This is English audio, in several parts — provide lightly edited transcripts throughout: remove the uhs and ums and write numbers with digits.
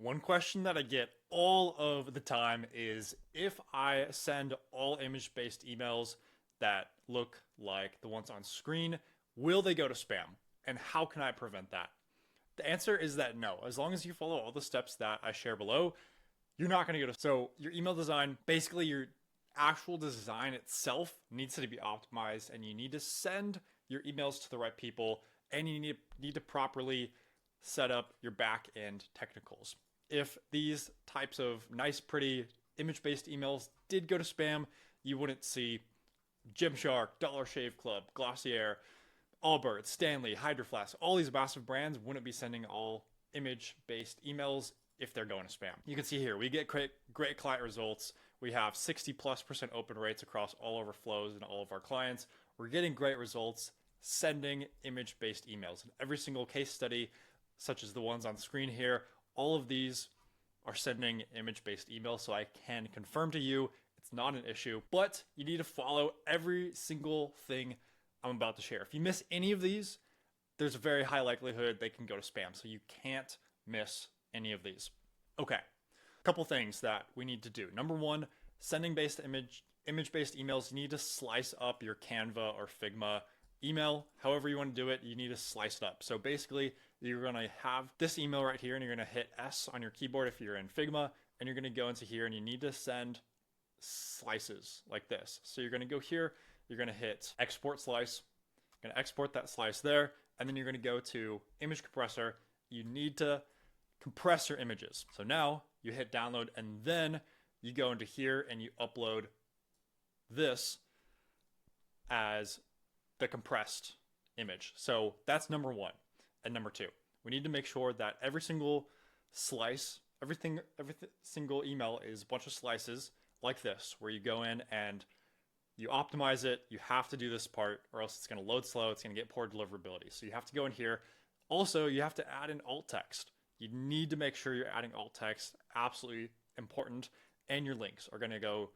One question that I get all of the time is if I send all image-based emails that look like the ones on screen, will they go to spam? And how can I prevent that? The answer is that no. As long as you follow all the steps that I share below, you're not going to go to. So your email design, basically your actual design itself needs to be optimized, and you need to send your emails to the right people, and you need to properly set up your back end technicals. If these types of nice, pretty image-based emails did go to spam, you wouldn't see Gymshark, Dollar Shave Club, Glossier, Allbirds, Stanley, Hydro Flask, all these massive brands wouldn't be sending all image-based emails if they're going to spam. You can see here, we get great client results. We have 60+% open rates across all of our flows and all of our clients. We're getting great results sending image-based emails. In every single case study, such as the ones on screen here, all of these are sending image-based emails, so I can confirm to you it's not an issue, but you need to follow every single thing I'm about to share. If you miss any of these, there's a very high likelihood they can go to spam, so you can't miss any of these. Okay, a couple things that we need to do. Number one, image-based emails, you need to slice up your Canva or Figma email. However you want to do it, you need to slice it up. So basically, you're going to have this email right here, and you're going to hit S on your keyboard if you're in Figma, and you're going to go into here, and you need to send slices like this. So you're going to go here, you're going to hit export slice, you're going to export that slice there, and then you're going to go to image compressor. You need to compress your images. So now you hit download, and then you go into here and you upload this as the compressed image. So that's number one. And number two, we need to make sure that every single slice, every single email is a bunch of slices like this, where you go in and you optimize it. You have to do this part or else it's going to load slow. It's going to get poor deliverability. So you have to go in here. Also, you have to add in alt text. You need to make sure you're adding alt text, absolutely important. And your links are going to go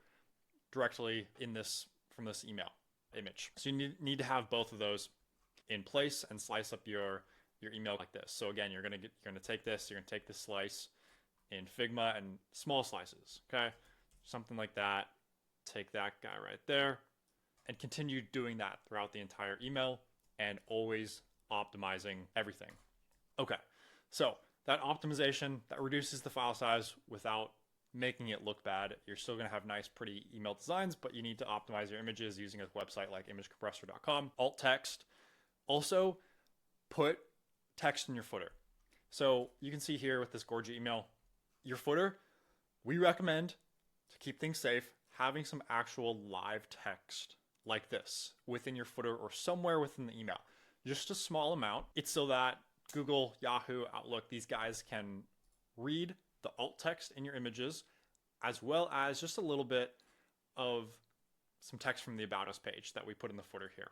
directly in this from this email image. So you need to have both of those in place and slice up your email like this. So again, you're going to take this, you're going to take this slice in Figma and small slices, okay? Something like that. Take that guy right there and continue doing that throughout the entire email and always optimizing everything. Okay, so that optimization, that reduces the file size without making it look bad. You're still going to have nice, pretty email designs, but you need to optimize your images using a website like imagecompressor.com. Alt text. Also, put text in your footer. So you can see here with this gorgeous email, your footer, we recommend, to keep things safe, having some actual live text like this within your footer or somewhere within the email. Just a small amount. It's so that Google, Yahoo, Outlook, these guys can read the alt text in your images, as well as just a little bit of some text from the About Us page that we put in the footer here.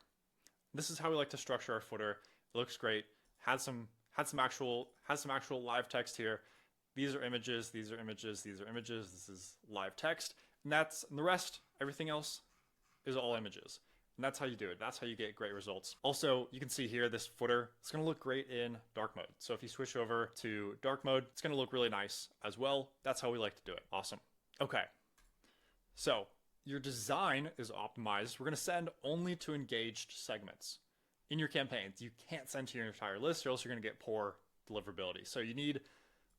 This is how we like to structure our footer. It looks great. Had some actual live text here. These are images, these are images, these are images. This is live text. And the rest, everything else is all images. And that's how you do it. That's how you get great results. Also, you can see here this footer, it's going to look great in dark mode. So if you switch over to dark mode, it's going to look really nice as well. That's how we like to do it. Awesome. Okay. So your design is optimized. We're going to send only to engaged segments in your campaigns. You can't send to your entire list or else you're going to get poor deliverability. So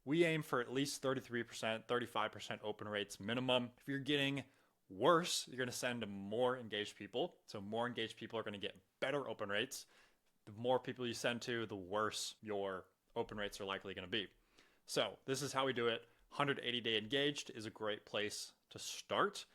we aim for at least 33%, 35% open rates minimum. If you're getting worse, you're going to send to more engaged people. So more engaged people are going to get better open rates. The more people you send to, the worse your open rates are likely going to be. So this is how we do it. 180-day engaged is a great place to start.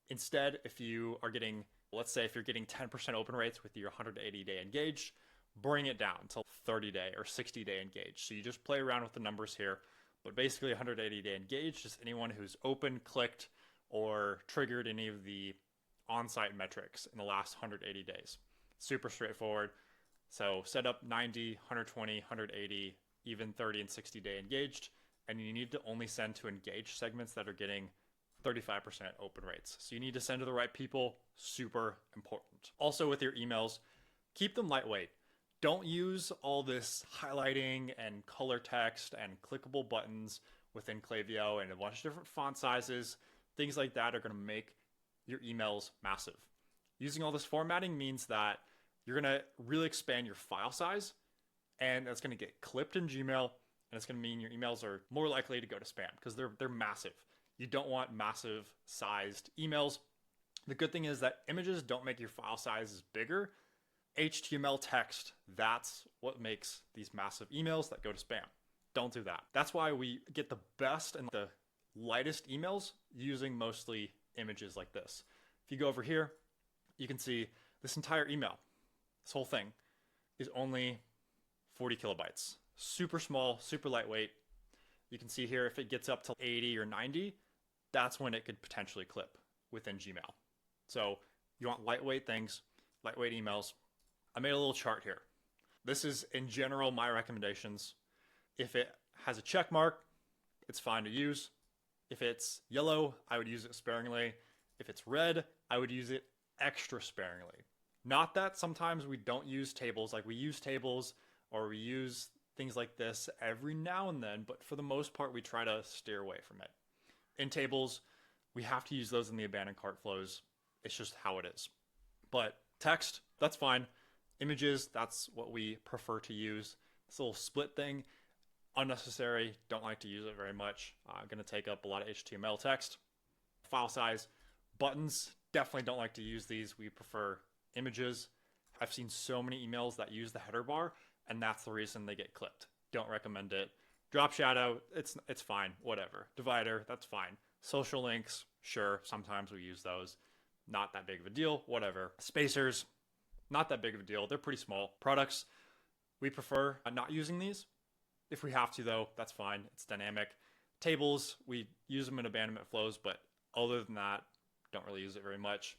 Instead, if you are getting, let's say if you're getting 10% open rates with your 180-day engaged, bring it down to 30-day or 60-day engaged. So you just play around with the numbers here. But basically 180-day engaged is anyone who's opened, clicked, or triggered any of the on-site metrics in the last 180 days. Super straightforward. So set up 90, 120, 180, even 30 and 60-day engaged, and you need to only send to engaged segments that are getting 35% open rates. So you need to send to the right people, super important. Also with your emails, keep them lightweight. Don't use all this highlighting and color text and clickable buttons within Klaviyo and a bunch of different font sizes. Things like that are going to make your emails massive. Using all this formatting means that you're going to really expand your file size, and that's going to get clipped in Gmail, and it's going to mean your emails are more likely to go to spam because they're massive. You don't want massive sized emails. The good thing is that images don't make your file sizes bigger. HTML text, that's what makes these massive emails that go to spam. Don't do that. That's why we get the best and the lightest emails using mostly images like this. If you go over here, you can see this entire email, this whole thing is only 40 kilobytes. Super small, super lightweight. You can see here if it gets up to 80 or 90, that's when it could potentially clip within Gmail. So you want lightweight things, lightweight emails. I made a little chart here. This is in general my recommendations. If it has a check mark, it's fine to use. If it's yellow, I would use it sparingly. If it's red, I would use it extra sparingly. Not that sometimes we don't use tables, like we use tables or we use things like this every now and then, but for the most part, we try to steer away from it. In tables, we have to use those in the abandoned cart flows. It's just how it is. But text, that's fine. Images, that's what we prefer to use. This little split thing, unnecessary, don't like to use it very much. Going to take up a lot of HTML text. File size, buttons, definitely don't like to use these. We prefer images. I've seen so many emails that use the header bar, and that's the reason they get clipped. Don't recommend it. Drop shadow, it's fine, whatever. Divider, that's fine. Social links, sure, sometimes we use those. Not that big of a deal, whatever. Spacers, not that big of a deal. They're pretty small. Products, we prefer not using these. If we have to, though, that's fine. It's dynamic. Tables, we use them in abandonment flows, but other than that, don't really use it very much.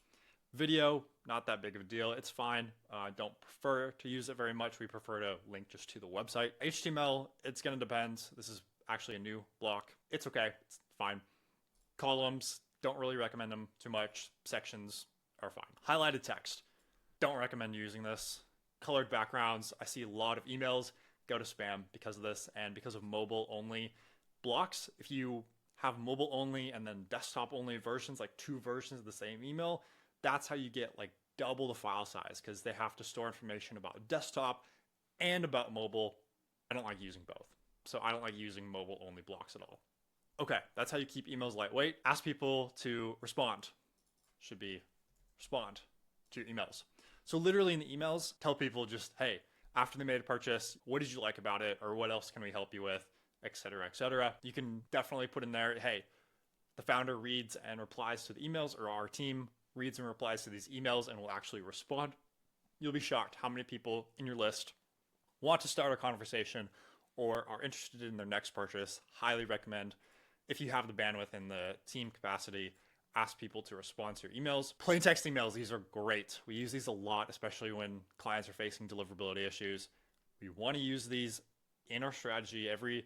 Video, not that big of a deal. It's fine. Don't prefer to use it very much. We prefer to link just to the website. HTML, it's going to depend. This is actually a new block. It's okay. It's fine. Columns, don't really recommend them too much. Sections are fine. Highlighted text, don't recommend using this. Colored backgrounds, I see a lot of emails go to spam because of this and because of mobile only blocks. If you have mobile only and then desktop only versions, like two versions of the same email, that's how you get like double the file size because they have to store information about desktop and about mobile. I don't like using both. So I don't like using mobile only blocks at all. Okay, that's how you keep emails lightweight. Ask people to respond. Should be respond to your emails. So literally in the emails, tell people just, hey, after they made a purchase, what did you like about it? Or what else can we help you with? Etc., etc. You can definitely put in there, hey, the founder reads and replies to the emails, or our team reads and replies to these emails and will actually respond. You'll be shocked how many people in your list want to start a conversation or are interested in their next purchase. Highly recommend, if you have the bandwidth and the team capacity, ask people to respond to your emails. Plain text emails, these are great. We use these a lot, especially when clients are facing deliverability issues. We want to use these in our strategy every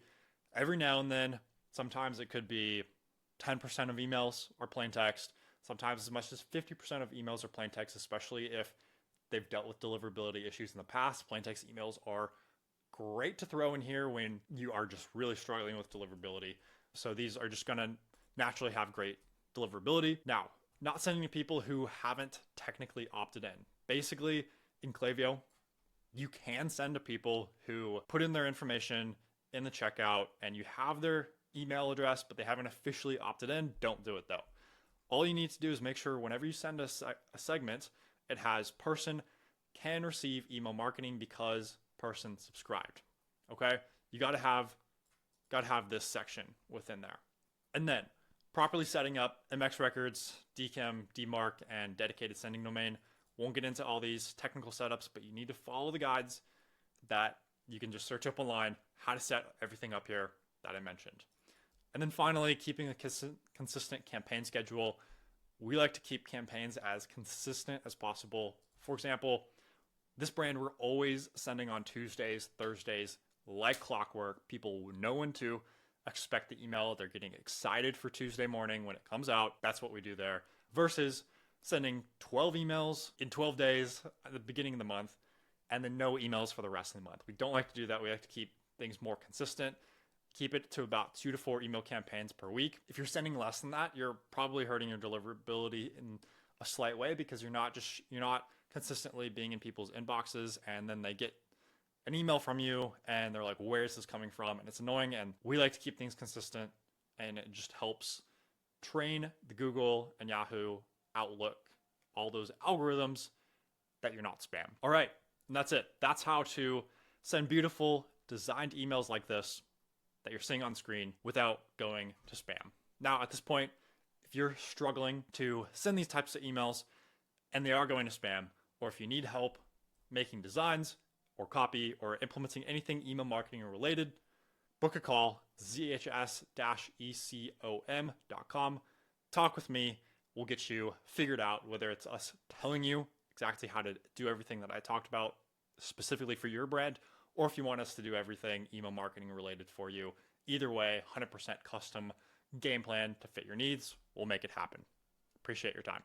now and then. Sometimes it could be 10% of emails are plain text. Sometimes as much as 50% of emails are plain text, especially if they've dealt with deliverability issues in the past. Plain text emails are great to throw in here when you are just really struggling with deliverability. So these are just going to naturally have great deliverability. Now, not sending to people who haven't technically opted in. Basically, in Klaviyo, you can send to people who put in their information in the checkout and you have their email address, but they haven't officially opted in. Don't do it though. All you need to do is make sure whenever you send a segment, it has person can receive email marketing because person subscribed. Okay? You gotta have this section within there. And then properly setting up MX records, DKIM, DMARC, and dedicated sending domain. Won't get into all these technical setups, but you need to follow the guides that you can just search up online, how to set everything up here that I mentioned. And then finally, keeping a consistent campaign schedule. We like to keep campaigns as consistent as possible. For example, this brand, we're always sending on Tuesdays, Thursdays, like clockwork. People know when to expect the email. They're getting excited for Tuesday morning when it comes out. That's what we do there. Versus sending 12 emails in 12 days at the beginning of the month and then no emails for the rest of the month. We don't like to do that. We like to keep things more consistent. Keep it to about 2 to 4 email campaigns per week. If you're sending less than that, you're probably hurting your deliverability in a slight way because you're not consistently being in people's inboxes, and then they get an email from you and they're like, where is this coming from? And it's annoying, and we like to keep things consistent, and it just helps train the Google and Yahoo, Outlook, all those algorithms that you're not spam. All right, and that's it. That's how to send beautiful designed emails like this that you're seeing on screen without going to spam. Now, at this point, if you're struggling to send these types of emails and they are going to spam, or if you need help making designs or copy or implementing anything email marketing related, book a call, zhs-ecom.com. Talk with me. We'll get you figured out, whether it's us telling you exactly how to do everything that I talked about specifically for your brand, or if you want us to do everything email marketing related for you. Either way, 100% custom game plan to fit your needs. We'll make it happen. Appreciate your time.